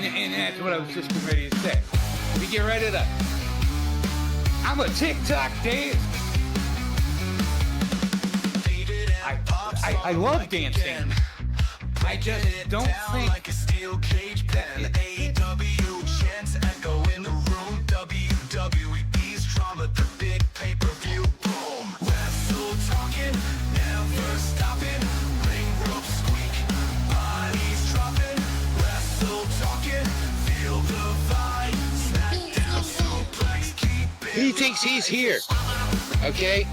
And that's what I was just getting ready to say. We get ready to... I'm a TikTok dance. I love dancing. I just don't think like a steel cage pen. AEW chants echo in the room. WWE's drama, the big pay-per-view. Boom. Wrestle talking, never stopping. Ring rope squeak, bodies dropping. Wrestle talking, feel the vibe. Smackdown suplex, keep it. he thinks he's here. Okay?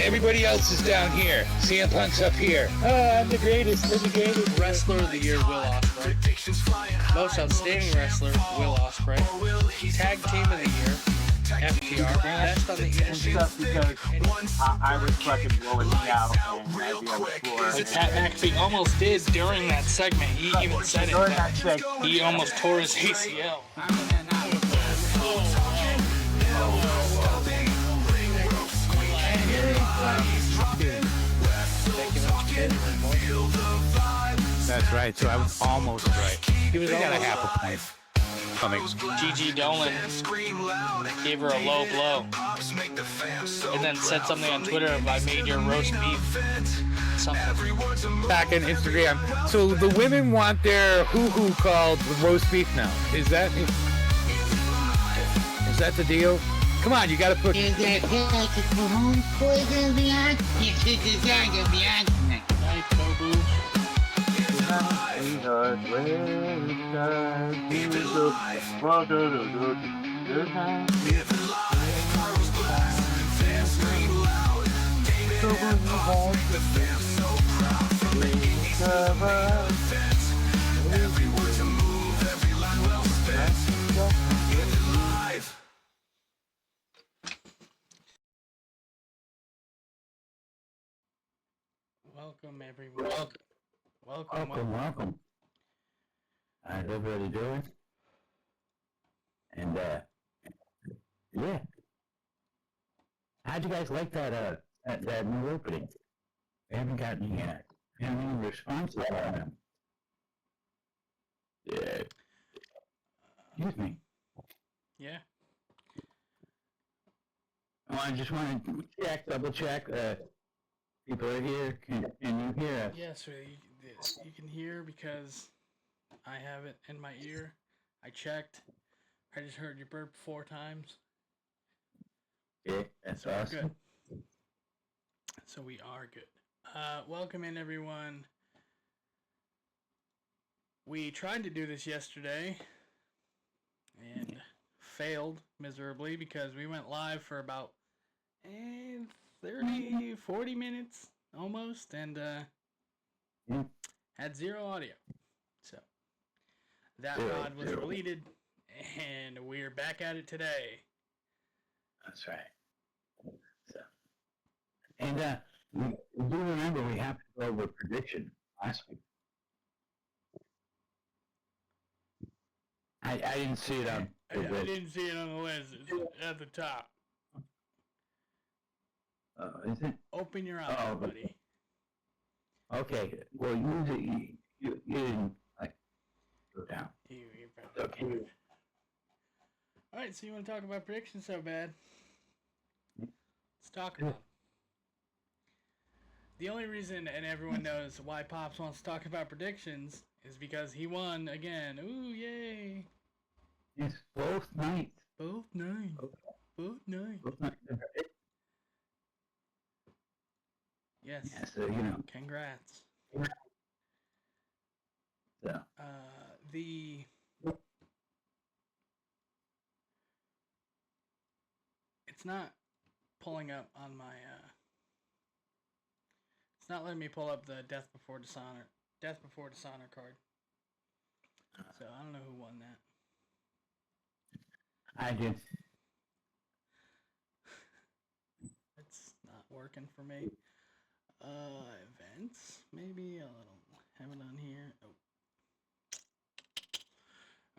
Everybody else is down here. CM Punk's up here. Oh, I'm the greatest. I'm the greatest. Wrestler of the Year, Will Ospreay. Most Outstanding Wrestler, Will Ospreay. Tag Team of the Year, FTR. Best on the Industry. Just because I was fucking blowing me out and I'd be on the floor. But Pat McAfee almost did during that segment. He even said it. During that segment. He almost tore his ACL. That's right. So I was almost right. He was got a almost half a point. Coming. Gigi Dolan gave her a low blow and then said something on Twitter of I made your roast beef. Something. Back on Instagram. So the women want their hoo-hoo called roast beef now. Is that the deal? Come on, you gotta put... Night, Tobu. Welcome, everyone. Welcome. How's everybody doing? And, yeah. How'd you guys like that new opening? I haven't gotten any responses on them. Yeah. Excuse me. Yeah. Oh, I just want to double check, people are here. Can you hear us? Yeah, so you can hear because I have it in my ear. I checked. I just heard you burp 4 times. Yeah, that's So we're awesome. good. So we are good. Welcome in, everyone. We tried to do this yesterday and failed miserably because we went live for about 30, 40 minutes almost and had 0 audio. So that rod was deleted and we're back at it today. That's right. So, and we do remember we have to go over prediction last week. I didn't see it on the I list. didn't see it on the list. It's at the top. Is it? Open your eyes, Oh, buddy. Okay. Well, usually you didn't like go down. Okay. All right, so you want to talk about predictions so bad? Let's talk about them. The only reason, and everyone knows why Pops wants to talk about predictions, is because he won again. Ooh, yay! Yes, both nights. Both nights. Both nights. Both nights. Yes. Yeah, so you know. Congrats. So. It's not pulling up on my it's not letting me pull up the Death Before Dishonor card. So I don't know who won that. I did. It's not working for me. Events, maybe I'll have it on here. Oh.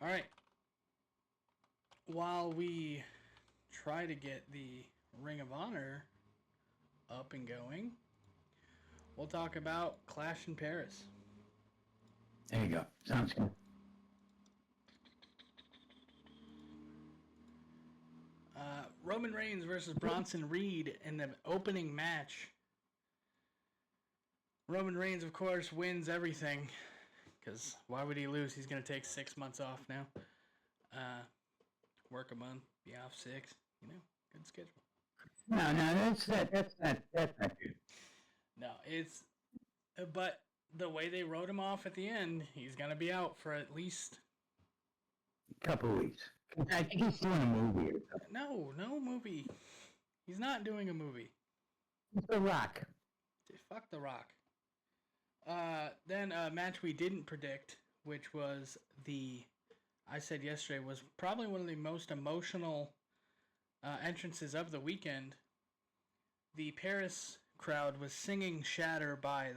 All right. While we try to get the Ring of Honor up and going, we'll talk about Clash in Paris. There you go. Sounds good. Roman Reigns versus Bronson Reed in the opening match. Roman Reigns, of course, wins everything. Because why would he lose? He's going to take 6 months off now. Work a month, be off 6. You know, good schedule. No, that's not good. No, it's... But the way they wrote him off at the end, he's going to be out for at least... A couple weeks. I think he's doing a movie or something. No movie. He's not doing a movie. It's The Rock. Fuck The Rock. Then a match we didn't predict, which was I said yesterday, was probably one of the most emotional entrances of the weekend. The Paris crowd was singing "Shatter" by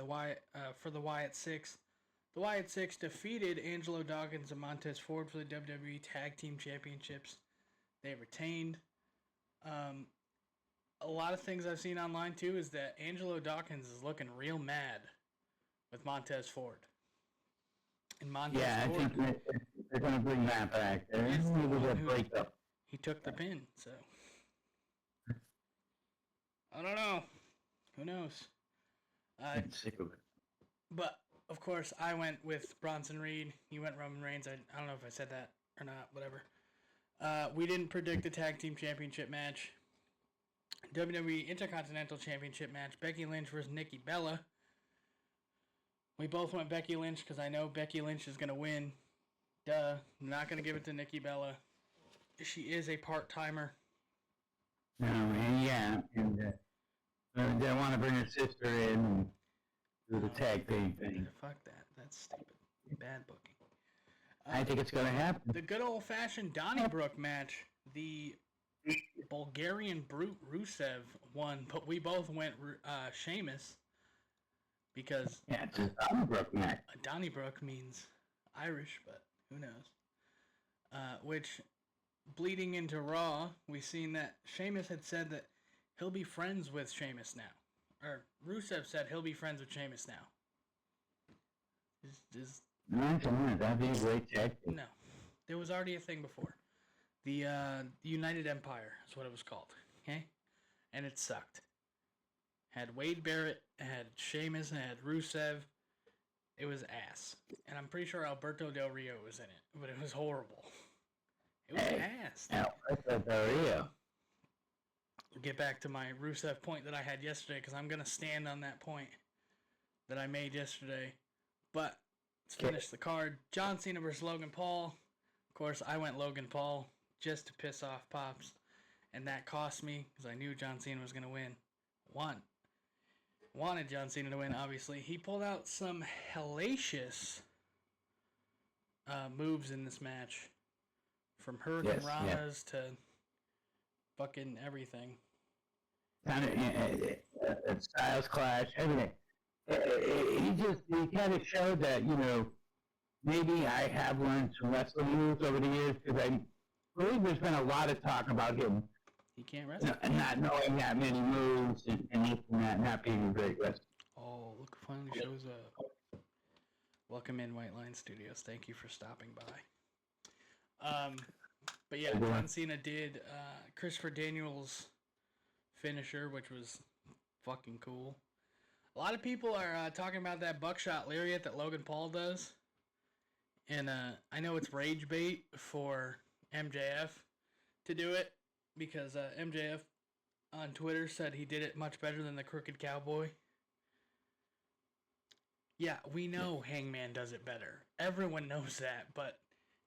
for the Wyatt Six. The Wyatt Six defeated Angelo Dawkins and Montez Ford for the WWE Tag Team Championships. They retained. A lot of things I've seen online too is that Angelo Dawkins is looking real mad with Montez Ford. And Montez Ford, I think they're going to bring that back. There's a little bit of breakup. He took the pin, so I don't know. Who knows? I'm sick of it. But of course, I went with Bronson Reed. You went Roman Reigns. I don't know if I said that or not. Whatever. We didn't predict the Tag Team Championship match. WWE Intercontinental Championship match. Becky Lynch versus Nikki Bella. We both went Becky Lynch because I know Becky Lynch is going to win. Duh. I'm not going to give it to Nikki Bella. She is a part-timer. No, and they want to bring her sister in and do the tag team thing. Fuck that. That's stupid. Bad booking. I think it's going to happen. The good old-fashioned Donnybrook match. The Bulgarian Brute Rusev won, but we both went Sheamus. Because it's a Donnybrook match. Donnybrook means Irish, but who knows? Which, bleeding into Raw, we've seen that Sheamus had said that he'll be friends with Sheamus now. Or Rusev said he'll be friends with Sheamus now. That'd be a great tag team. No. There was already a thing before. The United Empire is what it was called. Okay? And it sucked. Had Wade Barrett, had Sheamus, and had Rusev. It was ass. And I'm pretty sure Alberto Del Rio was in it, but it was horrible. It was ass. Alberto Del Rio. Get back to my Rusev point that I had yesterday, because I'm going to stand on that point that I made yesterday. But let's finish the card. John Cena versus Logan Paul. Of course, I went Logan Paul just to piss off Pops. And that cost me, because I knew John Cena was going to win. Wanted John Cena to win, obviously. He pulled out some hellacious moves in this match. From Hurricane Ranas to fucking everything. Kind of Styles Clash, everything. He kind of showed that, maybe I have learned some wrestling moves over the years, because I believe there's been a lot of talk about him. He can't wrestle. And not knowing that many moves and not being a great wrestler. Oh, look, finally shows up. Welcome in, White Line Studios. Thank you for stopping by. But yeah, John Cena did Christopher Daniels' finisher, which was fucking cool. A lot of people are talking about that buckshot lariat that Logan Paul does. And I know it's rage bait for MJF to do it. Because MJF on Twitter said he did it much better than the Crooked Cowboy. Yeah, we know Hangman does it better. Everyone knows that, but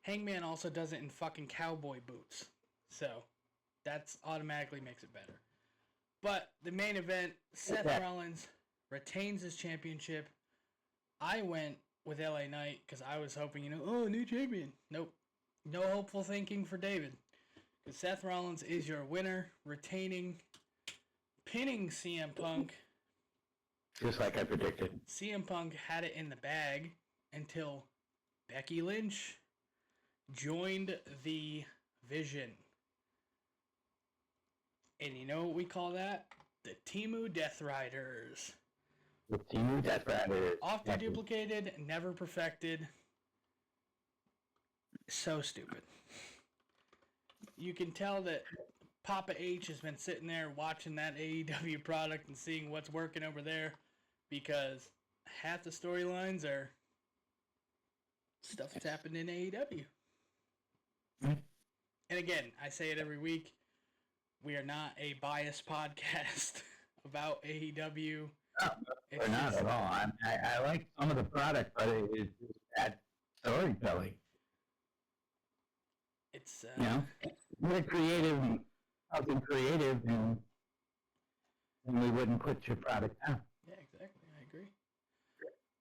Hangman also does it in fucking cowboy boots. So, that's automatically makes it better. But the main event, Seth Rollins retains his championship. I went with LA Knight because I was hoping, new champion. Nope. No hopeful thinking for David. Seth Rollins is your winner, pinning CM Punk. Just like I predicted. CM Punk had it in the bag until Becky Lynch joined the Vision. And you know what we call that? The Temu Death Riders. The Temu Death Riders. Often duplicated, never perfected. So stupid. You can tell that Papa H has been sitting there watching that AEW product and seeing what's working over there, because half the storylines are stuff that's happened in AEW. And again, I say it every week, we are not a biased podcast about AEW. No, we're not at all. I like some of the product, but it's just that storytelling. It's We're creative, something creative, and we wouldn't put your product down. Yeah, exactly. I agree.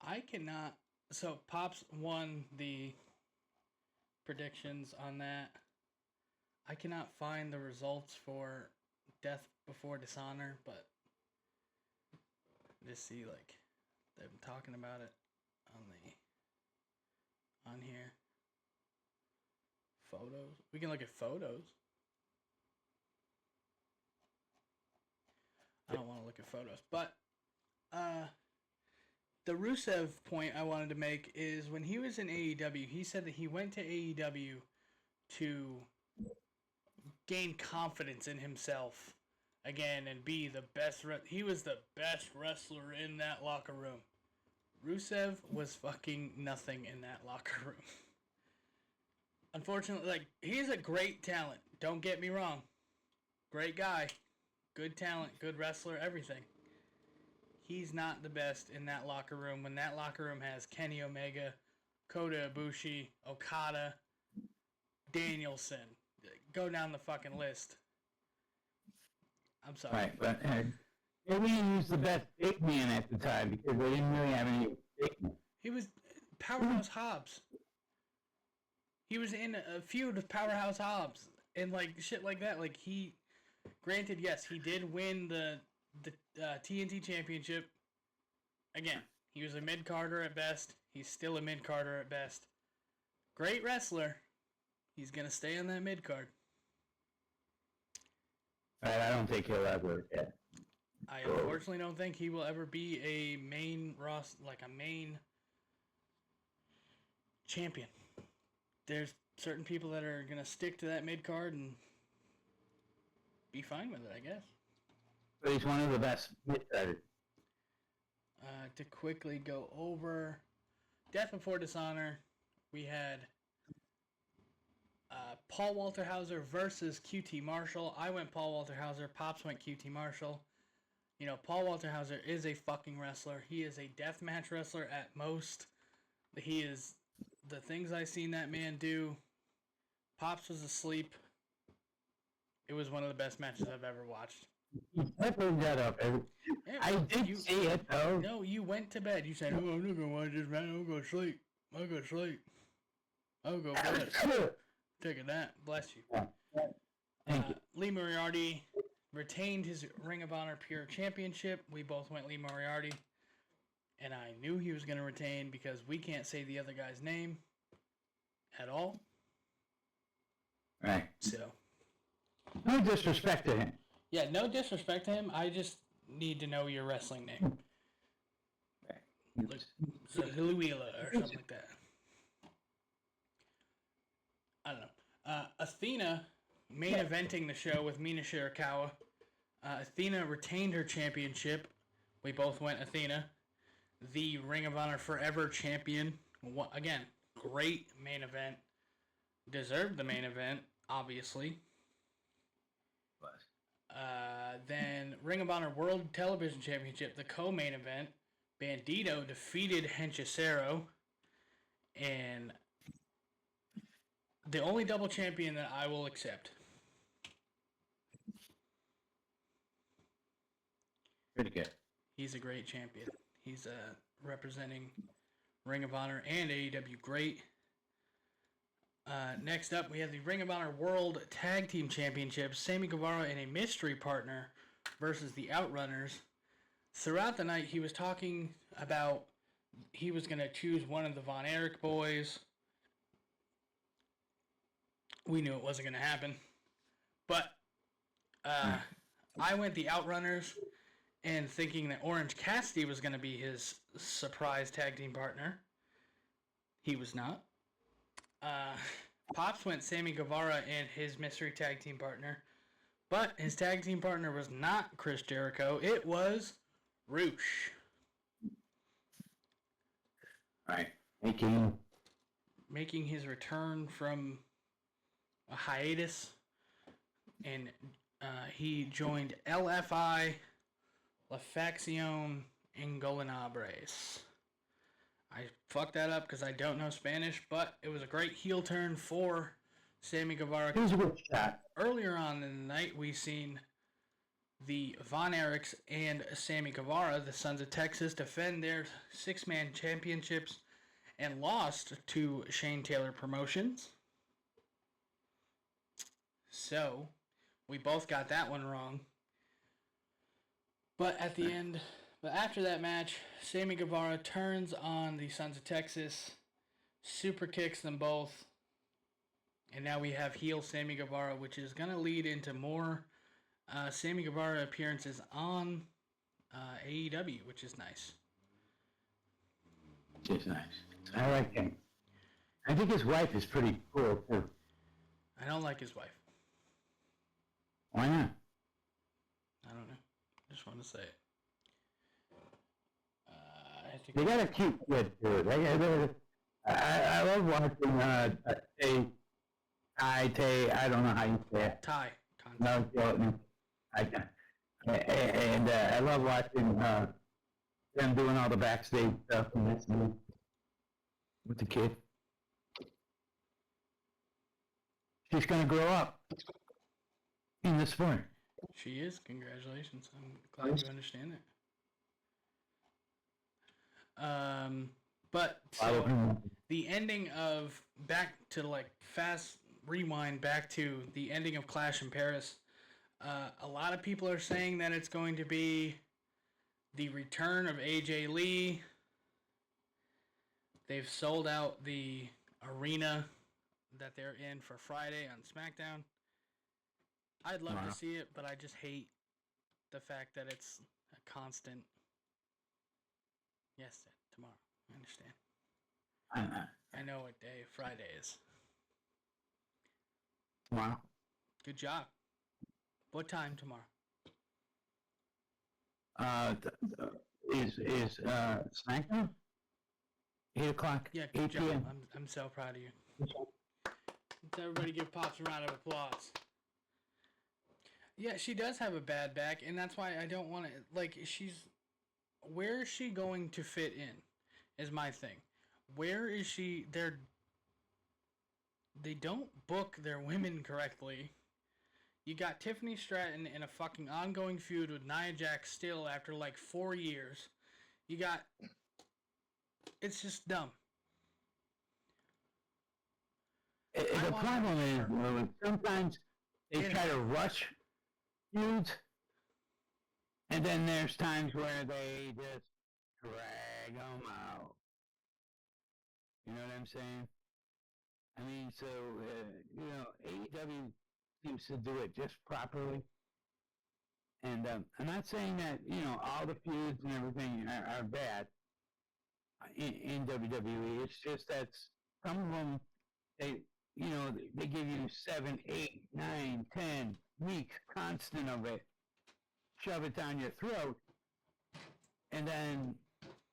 I cannot. So Pops won the predictions on that. I cannot find the results for Death Before Dishonor, but just see like they've been talking about it on here. Photos. We can look at photos. I don't want to look at photos, but the Rusev point I wanted to make is when he was in AEW, he said that he went to AEW to gain confidence in himself again and be the best. He was the best wrestler in that locker room. Rusev was fucking nothing in that locker room. Unfortunately, like, he's a great talent. Don't get me wrong. Great guy. Good talent, good wrestler, everything. He's not the best in that locker room when that locker room has Kenny Omega, Kota Ibushi, Okada, Danielson. Go down the fucking list. I'm sorry. Right, but maybe he was the best big man at the time because they didn't really have any big men. He was Powerhouse Hobbs. He was in a feud with Powerhouse Hobbs and like shit like that. Like granted, yes, he did win the TNT Championship. Again, he was a mid-carder at best. He's still a mid-carder at best. Great wrestler. He's going to stay on that mid-card. Right, I don't think he'll ever get. I unfortunately don't think he will ever be a main champion. There's certain people that are going to stick to that mid-card and be fine with it, I guess. But he's one of the best mid-carders. To quickly go over Death Before Dishonor, we had Paul Walter Hauser versus QT Marshall. I went Paul Walter Hauser. Pops went QT Marshall. You know, Paul Walter Hauser is a fucking wrestler. He is a deathmatch wrestler at most. He is the things I've seen that man do. Pops was asleep. It was one of the best matches I've ever watched. I bring that up. I did see it, though. No, you went to bed. You said, "Oh, I'm not gonna watch this, man. I'm gonna sleep. I'll go sleep. I'll go bed. Take a nap. Bless you." Thank you. Lee Moriarty retained his Ring of Honor Pure Championship. We both went Lee Moriarty. And I knew he was going to retain because we can't say the other guy's name at all. Right. So. No disrespect to him. Yeah, no disrespect to him. I just need to know your wrestling name. Like, so Huila or something like that. I don't know. Athena main eventing the show with Mina Shirakawa. Athena retained her championship. We both went Athena. The Ring of Honor Forever champion. Again, great main event. Deserved the main event, obviously. Then Ring of Honor World Television Championship, the co-main event. Bandito defeated Henchicero. And the only double champion that I will accept. Pretty good. He's a great champion. He's representing Ring of Honor and AEW great. Next up, we have the Ring of Honor World Tag Team Championship. Sammy Guevara and a mystery partner versus the Outrunners. Throughout the night, he was talking about he was going to choose one of the Von Erich boys. We knew it wasn't going to happen. But I went the Outrunners and thinking that Orange Cassidy was going to be his surprise tag team partner. He was not. Pops went Sammy Guevara and his mystery tag team partner. But his tag team partner was not Chris Jericho. It was Roosh. Right. Making his return from a hiatus. And he joined LFI, La Facción Ingolanables. I fucked that up because I don't know Spanish, but it was a great heel turn for Sammy Guevara. It was a good shot. Earlier on in the night, we seen the Von Erichs and Sammy Guevara, the Sons of Texas, defend their six-man championships and lost to Shane Taylor Promotions. So, we both got that one wrong. But at the end, after that match, Sammy Guevara turns on the Sons of Texas, super kicks them both, and now we have heel Sammy Guevara, which is going to lead into more Sammy Guevara appearances on AEW, which is nice. It's nice. I like him. I think his wife is pretty cool, too. I don't like his wife. Why not? I don't know. Just want to say it. They got a cute kid, too. I love watching Tay, I don't know how you say it. Ty. No, and I love watching them doing all the backstage stuff and this with the kid. She's gonna grow up in the sport. She is. Congratulations. I'm glad you understand that. But so the ending of back to like fast rewind back to the ending of Clash in Paris. A lot of people are saying that it's going to be the return of AJ Lee. They've sold out the arena that they're in for Friday on SmackDown. I'd love to see it, but I just hate the fact that it's a constant. Yes, tomorrow. I understand. I know what day Friday is. Wow. Good job. What time tomorrow? Is SmackDown? 8 o'clock. Yeah, 8 good job. p.m. I'm so proud of you. Let's everybody give Pops a round of applause. Yeah, she does have a bad back, and that's why I don't want to, like, where is she going to fit in, is my thing. Where is she, they don't book their women correctly. You got Tiffany Stratton in a fucking ongoing feud with Nia Jax still after, like, 4 years. It's just dumb. The problem is, sometimes they try to rush feuds, and then there's times where they just drag them out. You know what I'm saying? I mean, so, AEW seems to do it just properly. And I'm not saying that, all the feuds and everything are bad in WWE. It's just that some of them, they give you 7, 8, 9, 10 weeks constant of it, shove it down your throat, and then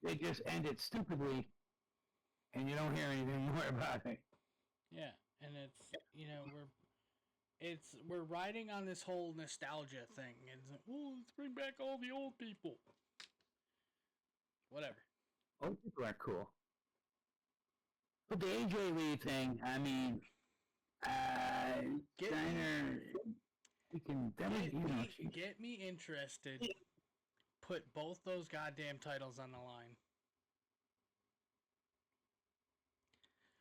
they just end it stupidly, and you don't hear anything more about it. Yeah, and we're riding on this whole nostalgia thing. It's like, let's bring back all the old people. Whatever. Old people are cool. But the AJ Lee thing, I mean, Get me interested. Put both those goddamn titles on the line.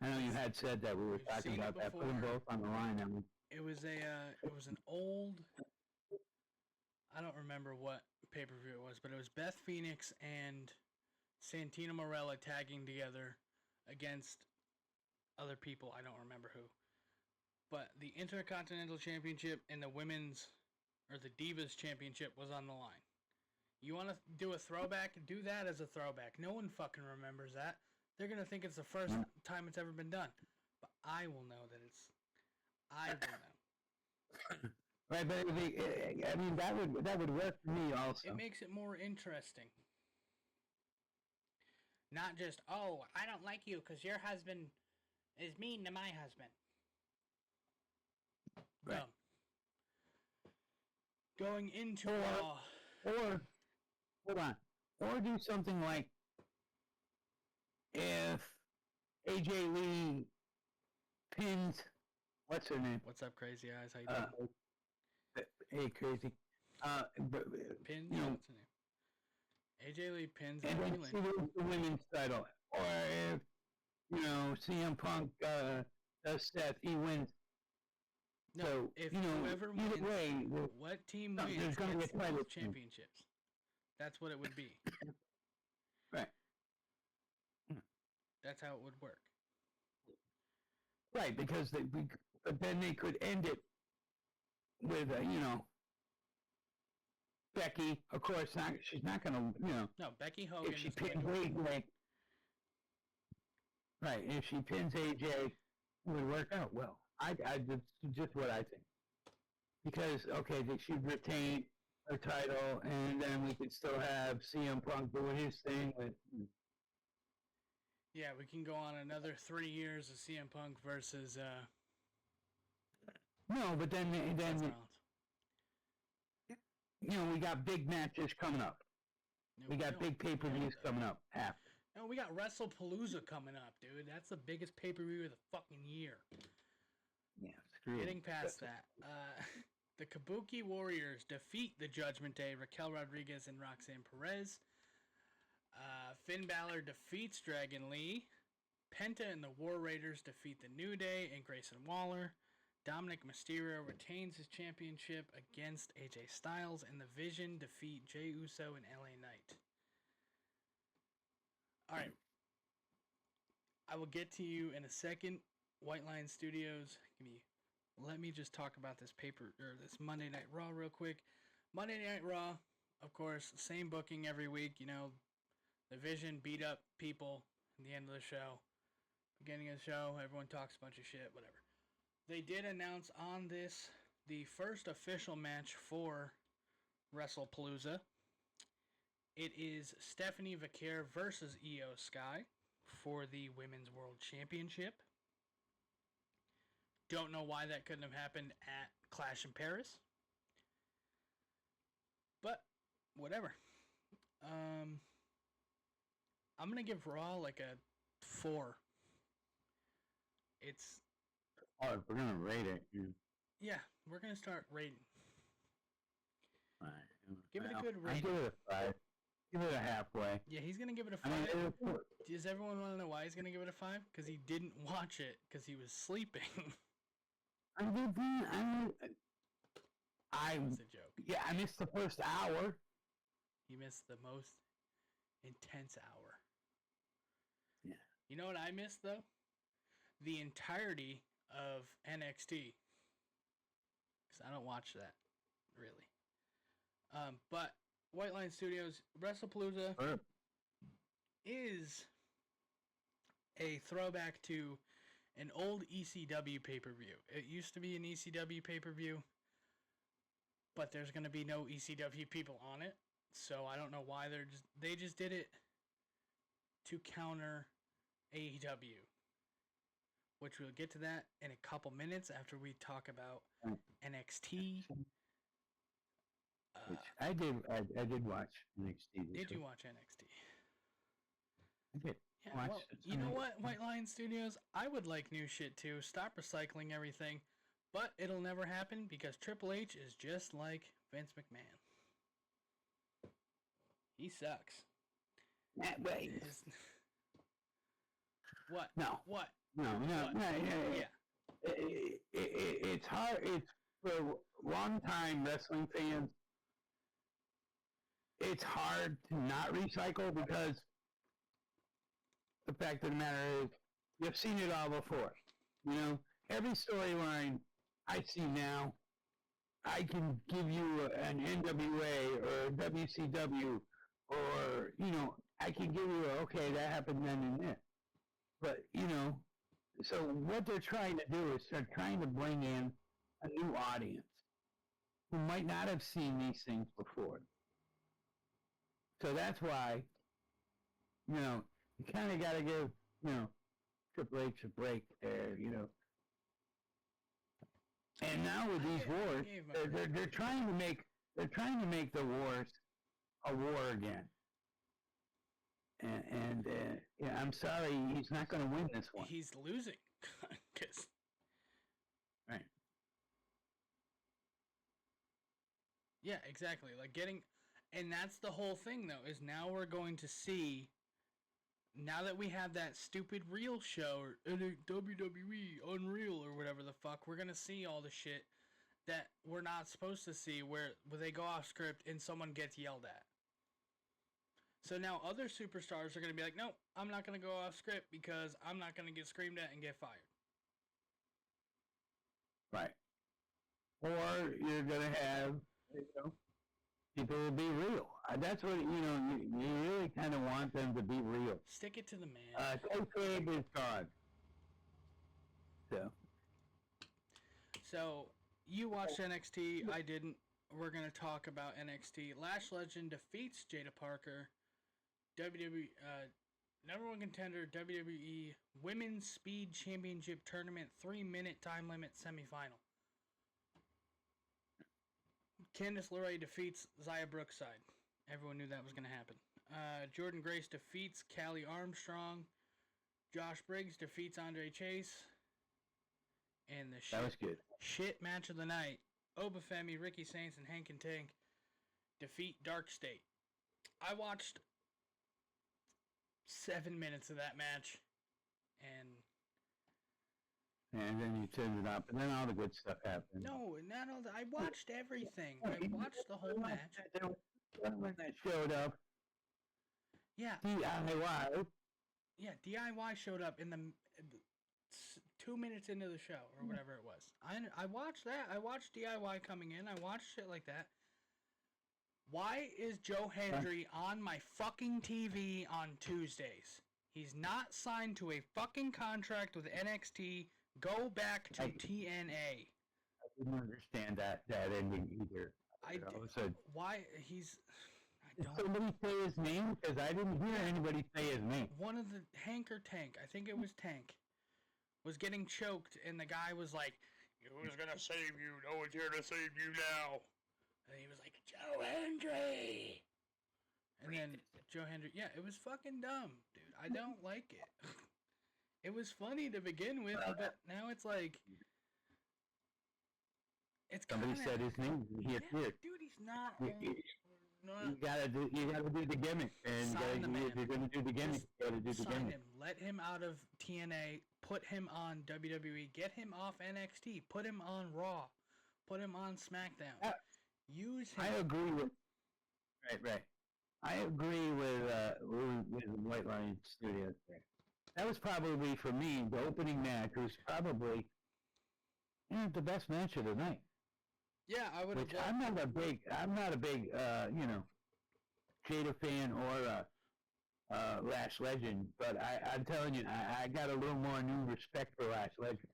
I know you had said that we were talking about that. Put them both on the line. I mean, it was an old. I don't remember what pay-per-view it was, but it was Beth Phoenix and Santino Marella tagging together against other people. I don't remember who. But the Intercontinental Championship and the Women's, or the Divas Championship was on the line. You want to do a throwback? Do that as a throwback. No one fucking remembers that. They're going to think it's the first time it's ever been done. But I will know that I will know. Right, but I mean that would work for me also. It makes it more interesting. Not just, oh, I don't like you because your husband is mean to my husband. Right. Dumb. Going into Or hold on, or do something like if AJ Lee pins, what's her name? What's up, Crazy Eyes? How you doing? Hey, Crazy. Pins? You know, What's the name? AJ Lee pins and then Becky she Lynch. loses the women's title. Or if, CM Punk does Seth, he wins. No, So, if you know, whoever either wins, way, what team there's wins gonna be gets a title both change. championships. That's what it would be. Right. That's how it would work. Right, because but then they could end it with, Becky, of course, she's not going to, No, Becky Hogan if she is going pins to AJ, right, if she pins AJ, it would work out well. Just what I think. Because, okay, they should retain her title, and then we could still have CM Punk doing his thing with... Yeah, we can go on another 3 years of CM Punk versus No, but then Seth Rollins. we got big matches coming up. No, We got don't. big pay-per-views coming up after. No, we got WrestlePalooza coming up, dude. That's the biggest pay-per-view of the fucking year. Yeah, screw it. Getting past that, the Kabuki Warriors defeat the Judgment Day, Raquel Rodriguez and Roxanne Perez. Finn Balor defeats Dragon Lee. Penta and the War Raiders defeat the New Day and Grayson Waller. Dominic Mysterio retains his championship against AJ Styles, and the Vision defeat Jey Uso and LA Knight. Alright. I will get to you in a second. White Lion Studios, let me just talk about this this Monday Night Raw real quick. Monday Night Raw, of course, same booking every week. The Vision beat up people at the end of the show. Beginning of the show, everyone talks a bunch of shit, whatever. They did announce on this the first official match for WrestlePalooza. It is Stephanie Vaquer versus Io Sky for the Women's World Championship. Don't know why that couldn't have happened at Clash in Paris. But, whatever. I'm going to give Raw like a 4. It's... Oh, if we're going to rate it. Yeah, we're going to start rating. Right. Give it a good I rating. give it a 5. Give it a halfway. Yeah, he's going to give it a 5. Does everyone want to know why he's going to give it a 5? Because he didn't watch it because he was sleeping. It's a joke. Yeah, I missed the first hour. He missed the most intense hour. Yeah. You know what I missed, though? The entirety of NXT. Because I don't watch that, really. But White Line Studios, WrestlePalooza is a throwback to an old ECW pay-per-view. It used to be an ECW pay-per-view, but there's going to be no ECW people on it. So I don't know why they just did it to counter AEW, which we'll get to that in a couple minutes after we talk about NXT. Which I did watch NXT. Did you watch NXT? I did. Yeah, well, you know what, White Lion Studios? I would like new shit too. Stop recycling everything. But it'll never happen because Triple H is just like Vince McMahon. He sucks. Wait. What? No. What? No. Yeah. It's hard. It's for long-time wrestling fans. It's hard to not recycle because the fact of the matter is you've seen it all before. Every storyline I see now, I can give you an NWA or a WCW or, I can give you okay, that happened then and there. But, so what they're trying to do is they're trying to bring in a new audience. who might not have seen these things before. So that's why, you kind of got to give, Triple H a break there, And now with these wars, they're trying to make the wars a war again. And I'm sorry, he's not going to win this one. He's losing, cause right. Yeah, exactly. Like and that's the whole thing though. Is now we're going to see. Now that we have that stupid real show or WWE Unreal or whatever the fuck, we're gonna see all the shit that we're not supposed to see where they go off script and someone gets yelled at. So now other superstars are going to be like, no, I'm not going to go off script because I'm not going to get screamed at and get fired. Right. Or you're going to have, people will be real. That's what, you really kind of want them to be real. Stick it to the man. Kayfabe is gone. So, you watched NXT. I didn't. We're going to talk about NXT. Lash Legend defeats Jada Parker. WWE number one contender WWE Women's Speed Championship Tournament 3-minute time limit semifinal. Candice LeRae defeats Xia Brookside. Everyone knew that was going to happen. Jordan Grace defeats Callie Armstrong. Josh Briggs defeats Andre Chase. And the that was good. Shit match of the night. Obafemi, Ricky Saints, and Hank and Tank defeat Dark State. I watched 7 minutes of that match, and then you turned it up, and then all the good stuff happened. No, not all I watched everything. I watched the whole match. When that showed up, yeah, DIY. Yeah, DIY showed up in the 2 minutes into the show or whatever it was. I watched that. I watched DIY coming in. I watched shit like that. Why is Joe Hendry on my fucking TV on Tuesdays? He's not signed to a fucking contract with NXT. Go back to TNA. I didn't understand that ending either. Why he's... Did somebody say his name? Because I didn't hear anybody say his name. One of the... Hank or Tank. I think it was Tank. Was getting choked, and the guy was like, "Who's gonna save you? No one's here to save you now." And he was like, "Joe Hendry." And then Joe Hendry, yeah, it was fucking dumb, dude. I don't like it. It was funny to begin with, but now it's like, it's somebody said his name. He appeared. Dude, he's not. You gotta do the gimmick, and if you're gonna do the gimmick, you gotta do the gimmick. Him. Let him out of TNA. Put him on WWE. Get him off NXT. Put him on Raw. Put him on SmackDown. Use him. I agree with. Right. I agree with the White Lion Studios there. That was probably for me the opening match was probably the best match of the night. Yeah, I would. Which I'm not a big Jada fan or Lash Legend, but I'm telling you, I got a little more new respect for Lash Legend.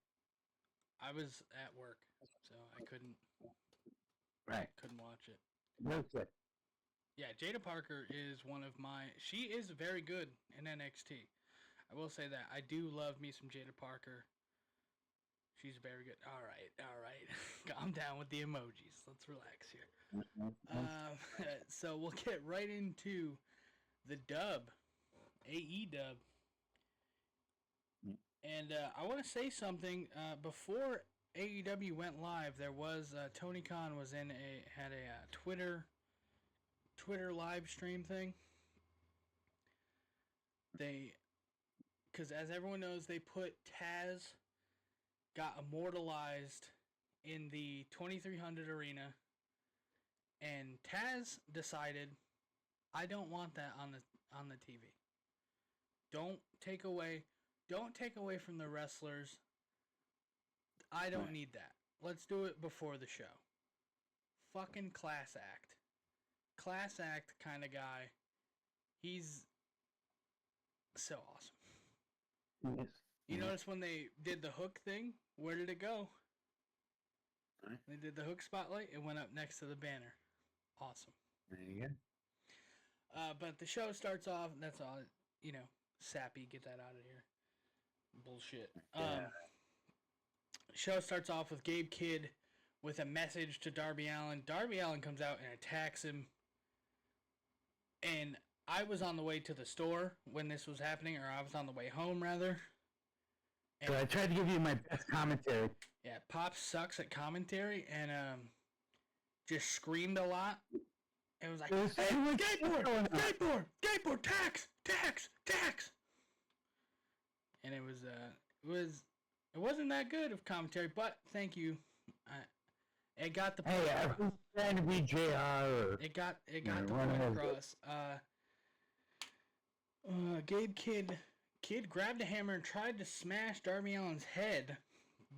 I was at work, so I couldn't. Right. Couldn't watch it. That's it. Yeah, Jada Parker is one of my. She is very good in NXT. I will say that I do love me some Jada Parker. She's very good. All right. Calm down with the emojis. Let's relax here. So we'll get right into the dub, AE dub. And I want to say something. Before AEW went live, there was Tony Khan was had a Twitter live stream thing. Because as everyone knows, they put Taz got immortalized in the 2300 arena, and Taz decided, I don't want that on the TV. Don't take away from the wrestlers. I don't need that. Let's do it before the show. Fucking class act kind of guy. He's so awesome. Yes. You notice when they did the hook thing? Where did it go? Right. They did the hook spotlight. It went up next to the banner. Awesome. There you go. But the show starts off. That's all. Sappy. Get that out of here. Bullshit. Yeah. Show starts off with Gabe Kidd with a message to Darby Allin. Darby Allin comes out and attacks him. And I was on the way to the store when this was happening, or I was on the way home, rather. And So I tried to give you my best commentary. yeah, Pop sucks at commentary and just screamed a lot. It was like, It was- hey, it was- skateboard, tax. And it wasn't that good of commentary, but thank you. It got the point Hey, I across. was trying to be JR. Or, It got the one point of those. across. Gabe Kidd grabbed a hammer and tried to smash Darby Allin's head,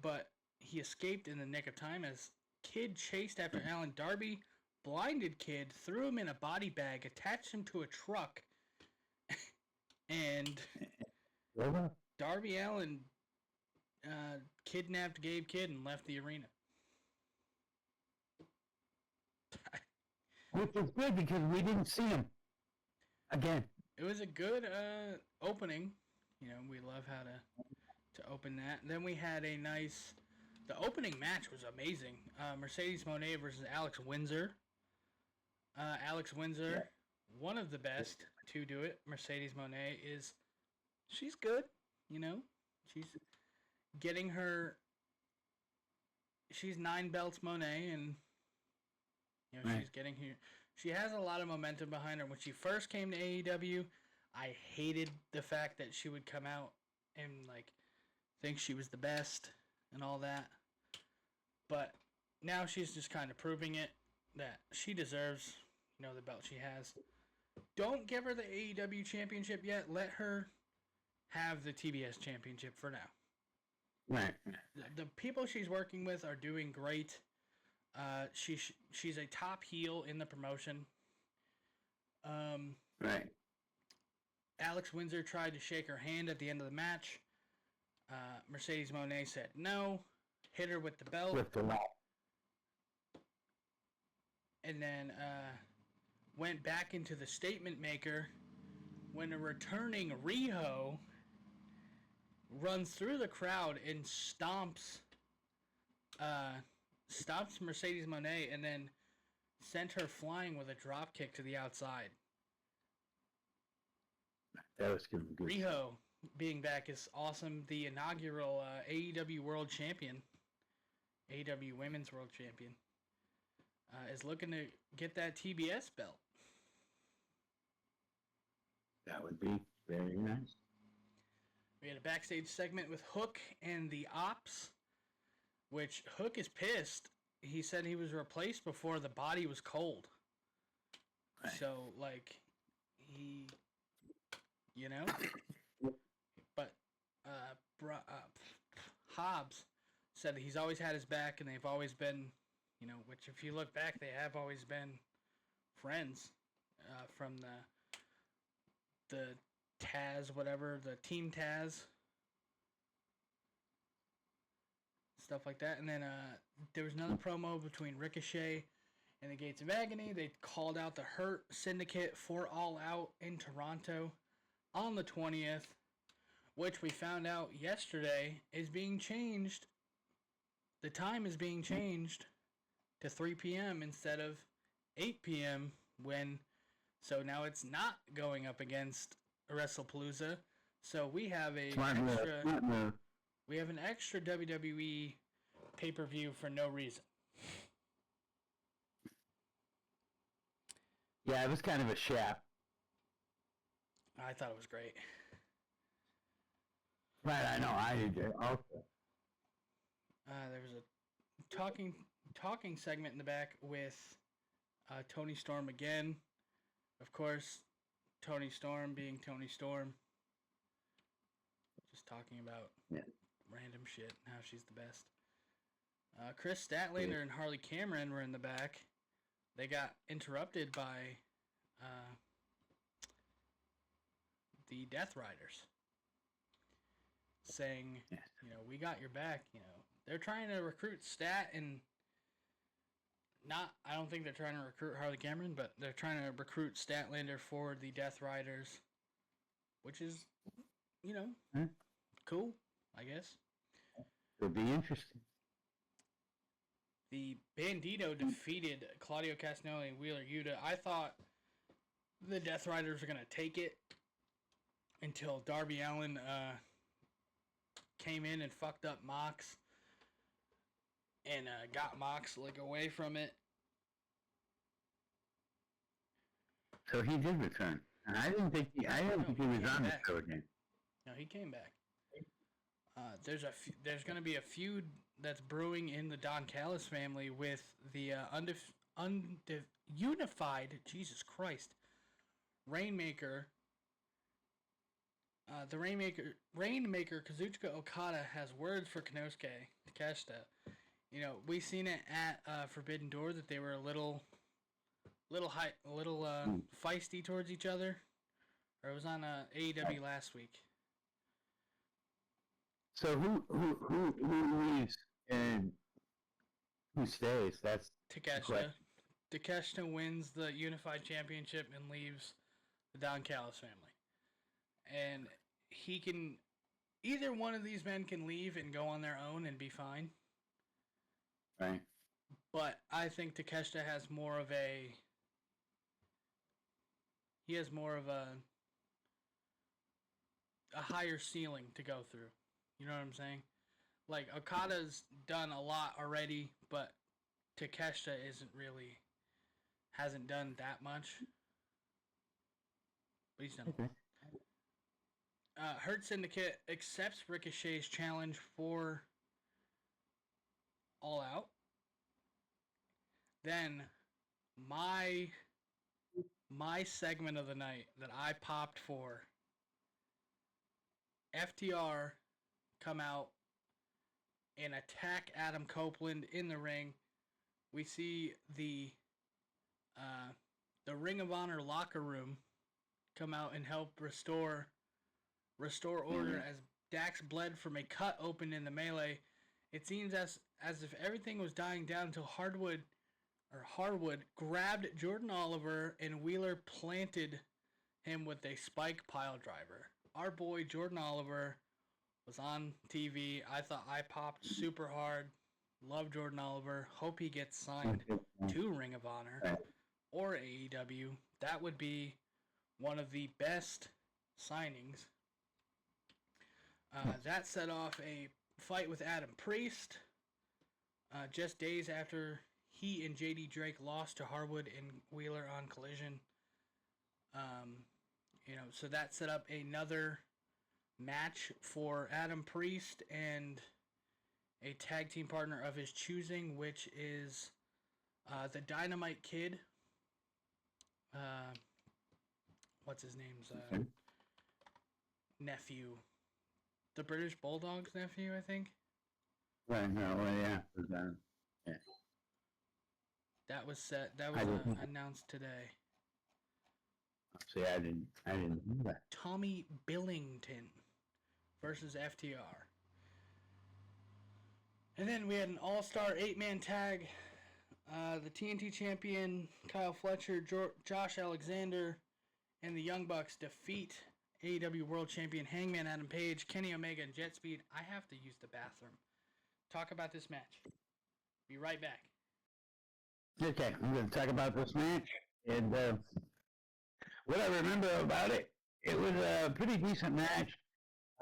but he escaped in the nick of time as Kidd chased after Allin. Darby blinded Kidd, threw him in a body bag, attached him to a truck, and Over? Darby Allin kidnapped Gabe Kidd and left the arena. Which is good because we didn't see him again. It was a good opening. We love how to open that. And then we had the opening match was amazing. Mercedes Moné versus Alex Windsor. Alex Windsor, one of the best to do it. Mercedes Moné she's good, She's getting she's 9 belts Moné, and Right. she's getting here. She has a lot of momentum behind her. When she first came to AEW, I hated the fact that she would come out and think she was the best and all that. But now she's just kind of proving it that she deserves, the belt she has. Don't give her the AEW championship yet. Let her have the TBS championship for now. Right. The people she's working with are doing great. She's a top heel in the promotion. Right. Alex Windsor tried to shake her hand at the end of the match. Mercedes Moné said no, hit her with the belt, With the lot. and then went back into the statement maker when a returning Riho runs through the crowd and stomps Mercedes Moné and then sent her flying with a drop kick to the outside. That was good. Riho being back is awesome. The inaugural AEW World Champion, AEW Women's World Champion, is looking to get that TBS belt. That would be very nice. We had a backstage segment with Hook and the Ops, which Hook is pissed. He said he was replaced before the body was cold. Right. So, he, but Hobbs said that he's always had his back and they've always been, which if you look back, they have always been friends from the Taz, whatever, the Team Taz. Stuff like that. And then there was another promo between Ricochet and the Gates of Agony. They called out the Hurt Syndicate for All Out in Toronto on the 20th, which we found out yesterday is being changed. The time is being changed to 3 p.m. instead of 8 p.m. So now it's not going up against WrestlePalooza. So we have Smart move. we have an extra WWE pay-per-view for no reason. Yeah, it was kind of a shaft. I thought it was great. Right, I know. I did also. There was a talking segment in the back with Tony Storm again. Of course, Tony Storm being Tony Storm. Just talking about random shit and how she's the best. Chris Statlander and Harley Cameron were in the back. They got interrupted by the Death Riders saying, we got your back. They're trying to recruit Stat and I don't think they're trying to recruit Harley Cameron, but they're trying to recruit Statlander for the Death Riders, which is, cool, I guess. It'll be interesting. The Bandito defeated Claudio Castagnoli and Wheeler Yuta. I thought the Death Riders were going to take it until Darby Allin came in and fucked up Mox and got Mox away from it. So he did return. I didn't think he was on the show again. No, he came back. There's going to be a feud that's brewing in the Don Callis family with the unified, Jesus Christ, Rainmaker. The Rainmaker Kazuchika Okada has words for Konosuke Takeshita. We seen it at Forbidden Door that they were a little feisty towards each other. Or it was on AEW last week. So who leaves and who stays? That's Takeshita. Takeshita wins the Unified Championship and leaves the Don Callis family. And he can... Either one of these men can leave and go on their own and be fine. Right. But I think Takeshita has more of a... He has more of a higher ceiling to go through. You know what I'm saying? Like, Okada's done a lot already, but Takeshita hasn't done that much. But he's done a lot. Hurt Syndicate accepts Ricochet's challenge for All Out. Then, my segment of the night that I popped for, FTR come out and attack Adam Copeland in the ring. We see the Ring of Honor locker room come out and help restore order as Dax bled from a cut open in the melee. It seems as if everything was dying down until Harwood grabbed Jordan Oliver and Wheeler planted him with a spike pile driver. Our boy Jordan Oliver was on TV. I thought I popped super hard. Love Jordan Oliver. Hope he gets signed to Ring of Honor or AEW. That would be one of the best signings. That set off a fight with Adam Priest. Just days after he and JD Drake lost to Harwood and Wheeler on Collision. So that set up another match for Adam Priest and a tag team partner of his choosing, which is the Dynamite Kid. What's his name's nephew? The British Bulldog's nephew, I think. Right. No. Well, yeah. Yeah. That was set. That was announced today. See, I didn't know that. Tommy Billington versus FTR. And then we had an all-star 8-man tag. The TNT champion Kyle Fletcher, Josh Alexander, and the Young Bucks defeat AEW World Champion Hangman Adam Page, Kenny Omega, and Jet Speed. I have to use the bathroom. Talk about this match. Be right back. Okay, I'm going to talk about this match, and what I remember about it, it was a pretty decent match.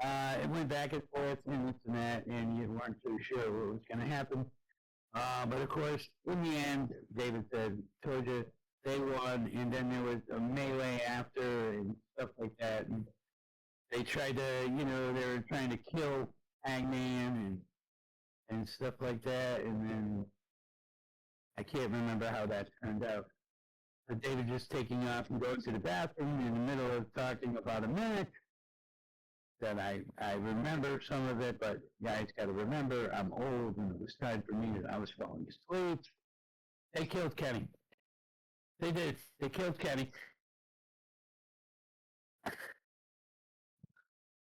It went back and forth and this and that, and you weren't too sure what was going to happen. But of course, in the end, David said, told you, they won, and then there was a melee after and stuff like that. And they tried to, they were trying to kill Hangman and stuff like that, and then I can't remember how that turned out. But David just taking off and going to the bathroom in the middle of talking about a match. That I remember some of it, but guys got to remember, I'm old, and it was time for me that I was falling asleep. They killed Kenny. They did. They killed Kenny.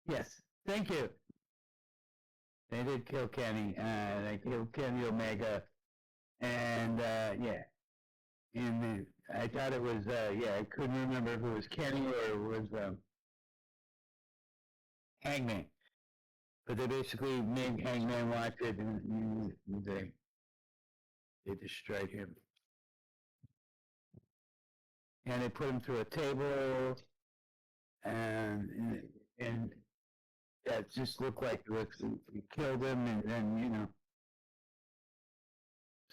Yes, thank you. They did kill Kenny. They killed Kenny Omega, And yeah, and I thought it was I couldn't remember if it was Kenny or it was Hangman, but they basically made Hangman watch it, and they destroyed him, and they put him through a table, and that just looked like it was, he killed him, and then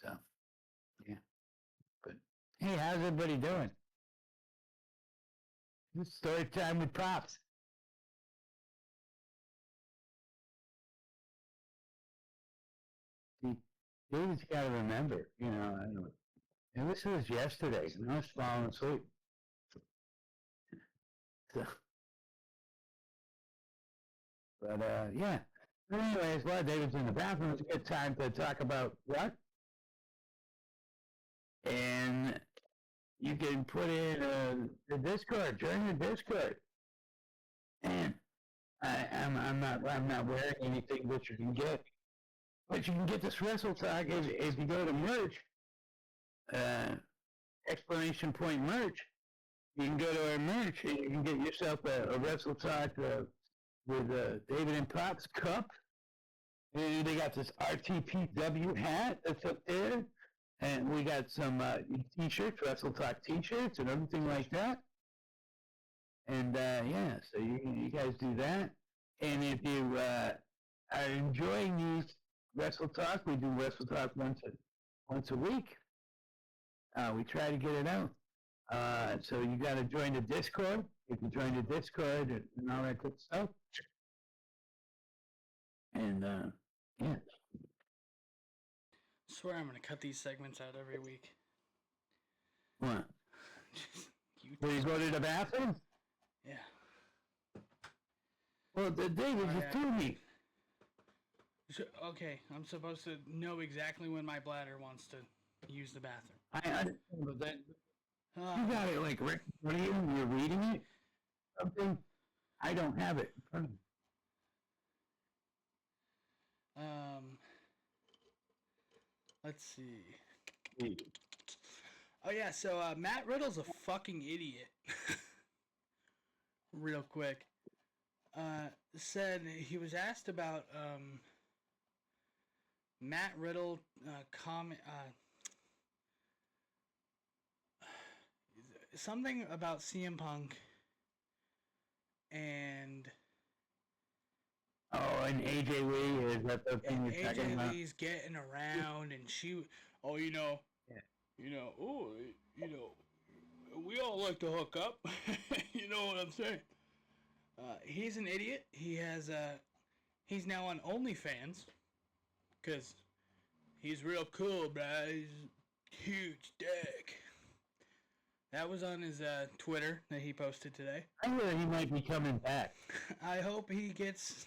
so yeah. But hey, how's everybody doing? It's story time with Pops. See, David's got to remember, I know. And this was yesterday, and I was falling asleep. So, but yeah. But anyways, while David's in the bathroom, it's a good time to talk about what. And you can put in the Discord, join the Discord. And I'm not wearing anything that you can get. But you can get this Wrestle Talk if you go to merch, exclamation point merch. You can go to our merch and you can get yourself a Wrestle Talk with David and Pop's cup. And they got this RTPW hat that's up there. And we got some t-shirts, Wrestle Talk t-shirts and everything like that. And yeah, so you guys do that. And if you are enjoying these Wrestle Talk, we do Wrestle Talk once a week. We try to get it out. So you got to join the Discord. You can join the Discord and all that good stuff. And yeah. Swear I'm gonna cut these segments out every week. What? You Will you go to the bathroom? Yeah. Well, David just told me. Okay, I'm supposed to know exactly when my bladder wants to use the bathroom. I understand, but then you got it like right in front of you and you're reading it. Something. I don't have it in front of me. Let's see. Oh yeah, so Matt Riddle's a fucking idiot. Real quick. Said he was asked about Matt Riddle something about CM Punk and and AJ Lee, is that the thing you're talking about? AJ Lee's getting around, and she, we all like to hook up. You know what I'm saying? He's an idiot. He's now on OnlyFans, because he's real cool, bruh. He's huge dick. That was on his Twitter that he posted today. I hear he might be coming back. I hope he gets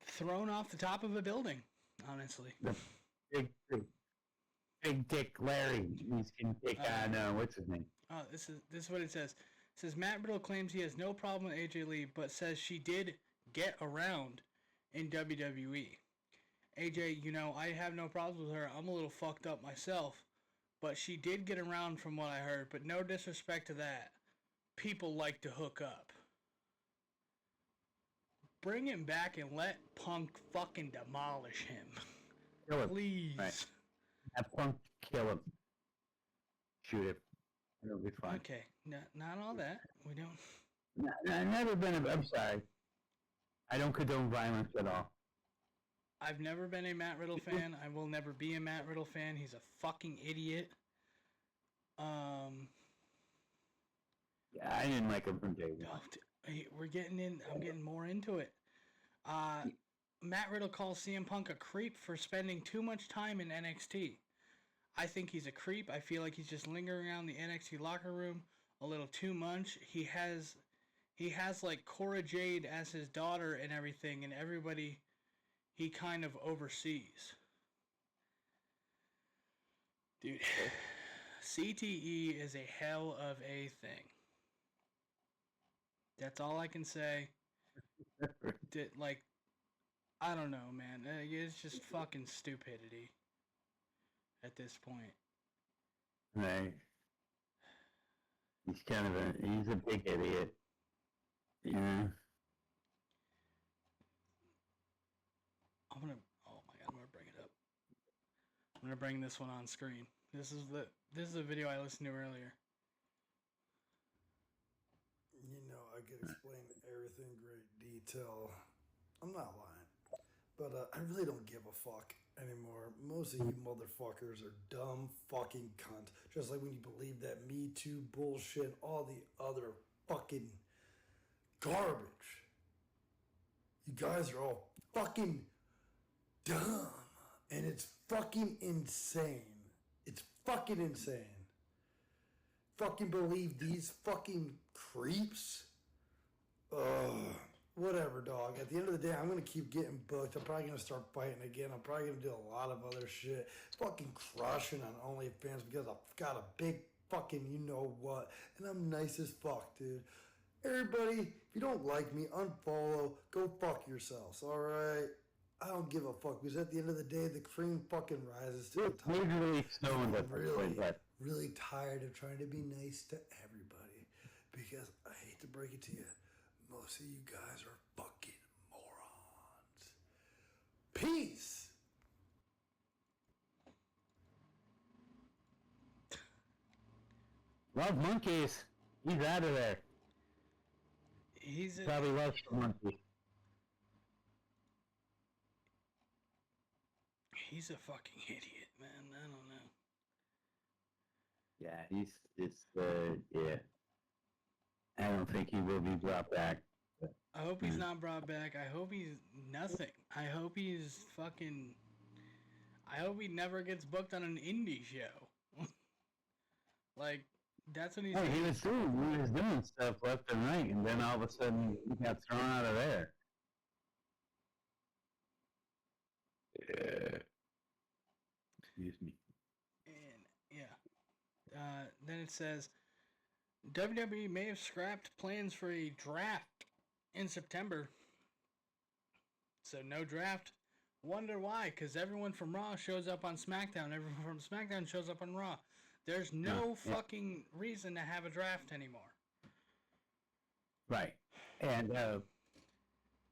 thrown off the top of a building, honestly. The big Dick Larry. He's going to take on, what's his name? Oh, this is what it says. It says, Matt Riddle claims he has no problem with AJ Lee, but says she did get around in WWE. AJ, I have no problems with her. I'm a little fucked up myself. But she did get around from what I heard, but no disrespect to that. People like to hook up. Bring him back and let Punk fucking demolish him. Kill him. Please. Right. Have Punk kill him. Shoot him. It'll be fine. Okay, not all that. We don't... I've never been I'm sorry. I don't condone violence at all. I've never been a Matt Riddle fan. I will never be a Matt Riddle fan. He's a fucking idiot. Yeah, I didn't like him from day one. We're getting in. I'm getting more into it. Matt Riddle calls CM Punk a creep for spending too much time in NXT. I think he's a creep. I feel like he's just lingering around the NXT locker room a little too much. He has like Cora Jade as his daughter and everything, and everybody he kind of oversees. Dude, CTE is a hell of a thing. That's all I can say. I don't know, man. It's just fucking stupidity. at this point. Right. He's kind of he's a big idiot. Yeah. Oh my god, I'm gonna bring it up. I'm gonna bring this one on screen. This is a video I listened to earlier. You know, I could explain everything in great detail. I'm not lying. But I really don't give a fuck anymore. Most of you motherfuckers are dumb fucking cunt. Just like when you believe that Me Too bullshit, all the other fucking garbage. You guys are all fucking dumb. And it's fucking insane. It's fucking insane. Fucking believe these fucking creeps? Whatever, dog. At the end of the day, I'm going to keep getting booked. I'm probably going to start fighting again. I'm probably going to do a lot of other shit. Fucking crushing on OnlyFans because I've got a big fucking you know what. And I'm nice as fuck, dude. Everybody, if you don't like me, unfollow. Go fuck yourselves, alright? I don't give a fuck because at the end of the day, the cream fucking rises to the top. Usually stoned at the Really, point, but really tired of trying to be nice to everybody because I hate to break it to you, most of you guys are fucking morons. Peace. love monkeys. He's out of there. He's Probably loves the monkey. He's a fucking idiot, man. I don't know. Yeah, yeah. I don't think he will be brought back. I hope he's not brought back. I hope he's nothing. I hope he's fucking. I hope he never gets booked on an indie show. Like, that's what he's. Oh, he was doing stuff left and right, and then all of a sudden he got thrown out of there. Yeah. Excuse me. And yeah, then it says WWE may have scrapped plans for a draft in September. So no draft. Wonder why? Because everyone from Raw shows up on SmackDown. Everyone from SmackDown shows up on Raw. There's no fucking reason to have a draft anymore. Right. And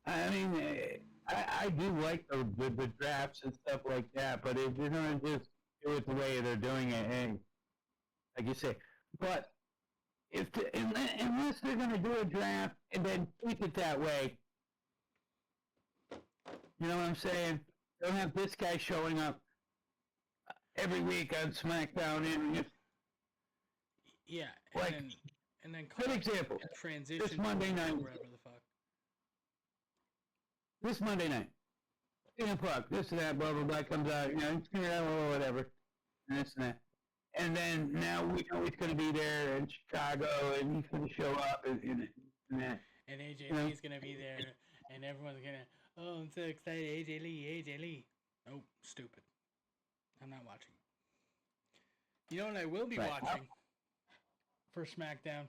I mean, I do like the drafts and stuff like that, but if they're gonna just do it the way they're doing it, and like you say, but unless they're gonna do a draft and then tweak it that way, you know what I'm saying? Don't have this guy showing up every week on SmackDown and just Yeah, like, and then good example. transition This Monday night. wherever the fuck. This Monday night, 10 o'clock, this and that, blah, blah, blah, comes out, you know, or whatever, and this and that. And then now we know he's going to be there in Chicago, and he's going to show up, and that. And AJ Lee's going to be there, and everyone's going to, oh, I'm so excited, AJ Lee. Oh, stupid. I'm not watching. You know what I will be watching for SmackDown?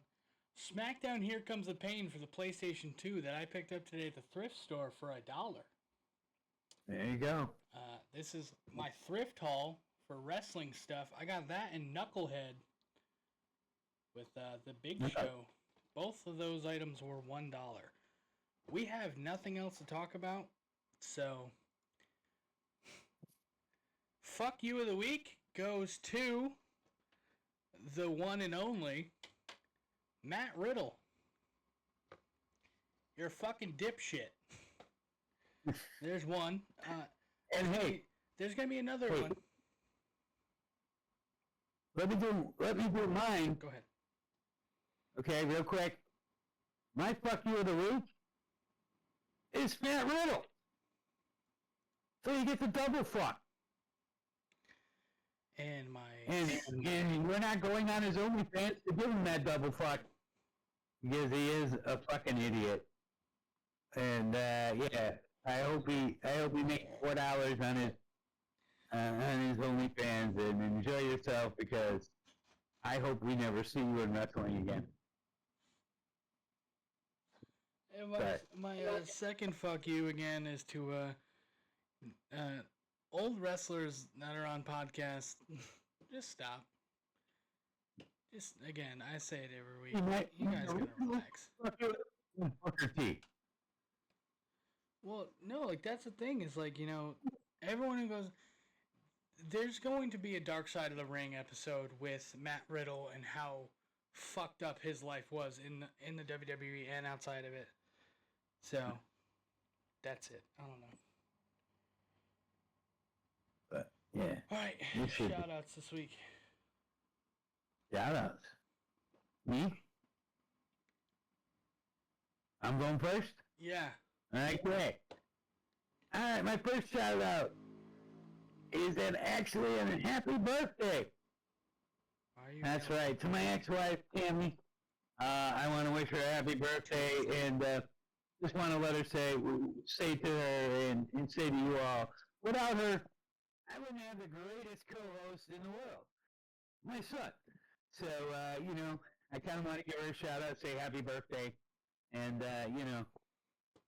SmackDown Here Comes the Pain for the PlayStation 2 that I picked up today at the thrift store for $1. There you go. This is my thrift haul for wrestling stuff. I got that and Knucklehead with the Big Show. Both of those items were $1. We have nothing else to talk about, so fuck you of the week goes to the one and only Matt Riddle. You're a fucking dipshit. There's one. And hey, there's gonna be another one. Let me do mine. Go ahead. Okay, real quick. My fuck you of the week is Matt Riddle. So you get the double fuck. And And we're not going on his OnlyFans to give him that double fuck. Because he is a fucking idiot. And yeah, I hope he makes $4 on his OnlyFans, and enjoy yourself, because I hope we never see you in wrestling again. And my second fuck you again is to old wrestlers that are on podcasts, just stop. Just again, I say it every week. You guys gotta relax. Booker T. Well, no, like that's the thing is like everyone who goes, there's going to be a Dark Side of the Ring episode with Matt Riddle and how fucked up his life was in the WWE and outside of it. So that's it. I don't know. But yeah. All right, You should. shout outs this week. Shout outs. Me? I'm going first? Yeah. Okay. Alright, my first shout out is actually a happy birthday. Are you? That's right. To my ex-wife, Tammy. I want to wish her a happy birthday and just want to let her say to her and say to you all, without her, I wouldn't have the greatest co-host in the world, my son. So, I kind of want to give her a shout out, say happy birthday. And,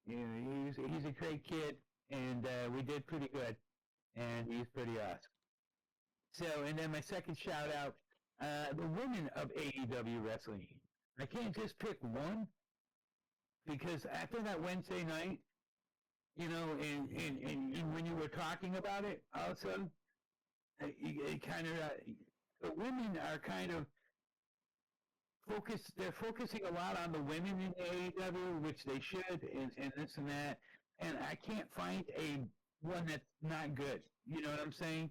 he's a great kid, and we did pretty good, and he's pretty awesome. So, and then my second shout out, the women of AEW Wrestling. I can't just pick one, because after that Wednesday night, and when you were talking about it, all of a sudden, it kind of, the women are kind of they're focusing a lot on the women in AEW, which they should, and this and that, and I can't find one that's not good. You know what I'm saying?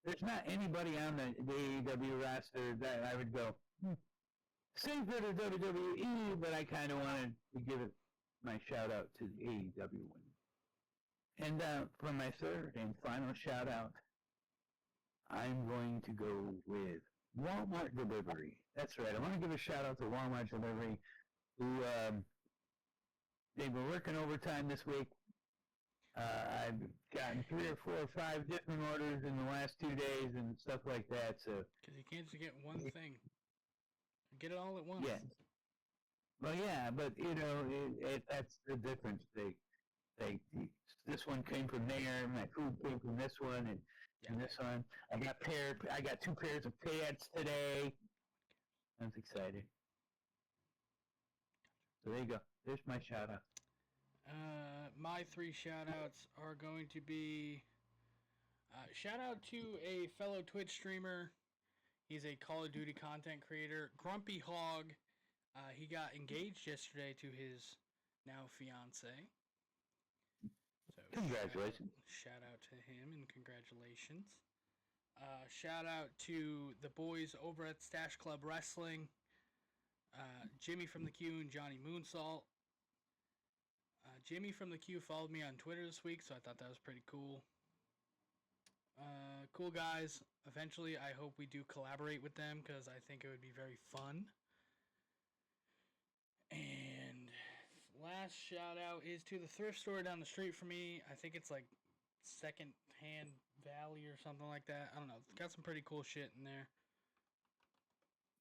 There's not anybody on the AEW roster that I would go, same for the WWE, but I kind of wanted to give it my shout out to the AEW women. And for my third and final shout out, I'm going to go with Walmart Delivery. That's right. I want to give a shout out to Walmart Delivery, who they've been working overtime this week. I've gotten 3 or 4 or 5 different orders in the last 2 days and stuff like that. So because you can't just get one thing. Get it all at once. yeah. Well, yeah, but that's the difference. This one came from there. My food came from this one, and this one. I got 2 pairs of pants today. I was excited. So there you go. There's my shout out. My 3 shout outs are going to be shout out to a fellow Twitch streamer. He's a Call of Duty content creator, Grumpy Hog. He got engaged yesterday to his now fiance. So Congratulations. Shout out to him and congratulations. Shout out to the boys over at Stash Club Wrestling, Jimmy from the Q and Johnny Moonsalt. Jimmy from the Q followed me on Twitter this week, so I thought that was pretty cool. Cool guys. Eventually, I hope we do collaborate with them because I think it would be very fun. And last shout out is to the thrift store down the street from me. I think it's like Second Hand Valley or something like that. I don't know. Got some pretty cool shit in there.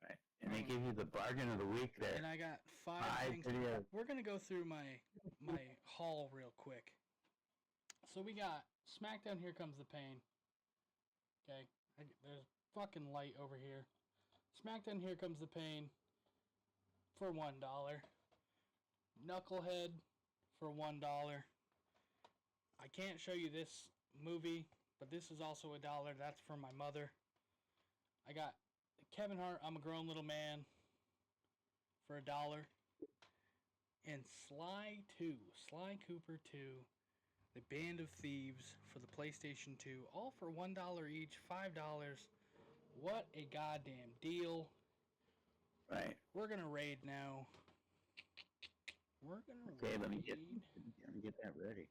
Right. And they give you the bargain of the week there. And I got 5 things. We're gonna go through my haul real quick. So we got SmackDown Here Comes the Pain. Okay, there's fucking light over here. SmackDown Here Comes the Pain for $1. Knucklehead for $1. I can't show you this movie, but this is also $1. That's for my mother. I got Kevin Hart, I'm a Grown Little Man for $1. And Sly Cooper 2, The Band of Thieves for the PlayStation 2, all for $1 each, $5. What a goddamn deal. Right. We're going to raid now. Okay, let me get that ready.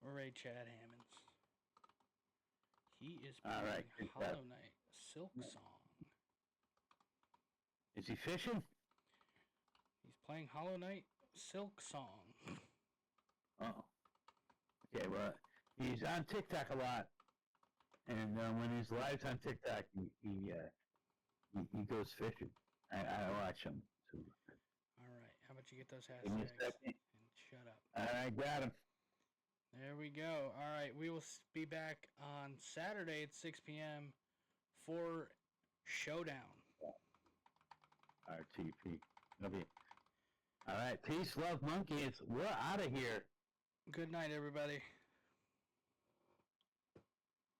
We'll raid Chad Hammonds. He is All right, playing Hollow Knight, Silk Song. Is he fishing? He's playing Hollow Knight, Silk Song. Oh. Okay, well, he's on TikTok a lot, and when he's live on TikTok, he goes fishing. I watch him. So. All right, how about you get those Give me a hashtags second. and shut up? All right, got him. There we go. All right, we will be back on Saturday at 6 p.m. for Showdown. RTP. Okay. All right. Peace, love, monkeys. We're out of here. Good night, everybody.